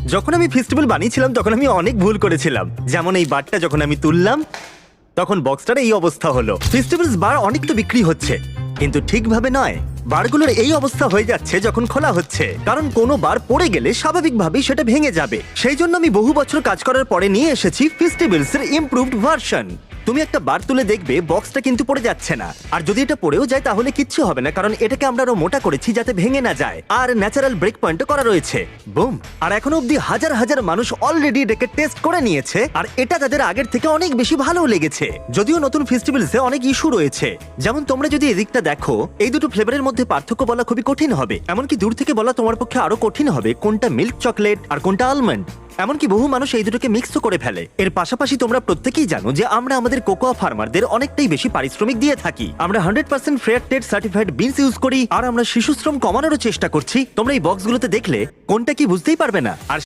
যখন আমি ফেস্টিভ্যাল বানিয়েছিলাম তখন আমি অনেক ভুল করেছিলাম, যেমন এই বারটা যখন আমি তুললাম তখন বক্সটার এই অবস্থা হলো। ফেস্টিভ্যালস বার অনেক তো বিক্রি হচ্ছে, কিন্তু ঠিকভাবে নয়। বারগুলোর এই অবস্থা হয়ে যাচ্ছে যখন খোলা হচ্ছে, কারণ কোনো বার পড়ে গেলে স্বাভাবিকভাবেই সেটা ভেঙে যাবে। সেই জন্য আমি বহু বছর কাজ করার পরে নিয়ে এসেছি ফেস্টিভ্যালস এর ইমপ্রুভড ভার্সন। তুমি একটা বার তুলে দেখবে বক্সটা কিন্তু পড়ে যাচ্ছে না, আর যদি এটা পড়েও যায় তাহলে কিচ্ছু হবে না, কারণ এটাকে আমরা আরো মোটা করেছি যাতে ভেঙে না যায়। আর ন্যাচারাল ব্রেক পয়েন্টও করা রয়েছে। বুম। আর এখনো অব্দি হাজার হাজার মানুষ অলরেডি এটাকে টেস্ট করে নিয়েছে, আর এটা তাদের আগের থেকে অনেক বেশি ভালো লেগেছে। যদিও নতুন ফেস্টিভ্যালসে অনেক ইস্যু রয়েছে, যেমন তোমরা যদি এদিকটা দেখো, এই দুটো ফ্লেভারের মধ্যে পার্থক্য বলা খুবই কঠিন হবে। এমনকি দূর থেকে বলা তোমার পক্ষে আরো কঠিন হবে কোনটা মিল্ক চকলেট আর কোনটা আলমন্ড। এমনকি বহু মানুষ এই দুটোকে মিক্সও করে ফেলে। এর পাশাপাশি তোমরা প্রত্যেকেই জানো যে আমরা আমাদের কোকোয়া ফার্মারদের অনেকটাই বেশি পারিশ্রমিক দিয়ে থাকি। আমরা 100% fair trade certified beans use করি, আর আমরা শিশু শ্রম কমানোরও চেষ্টা করছি। তোমরা এই বক্সগুলোতে দেখলে কোনটা কি বুঝতেই পারবে না। আর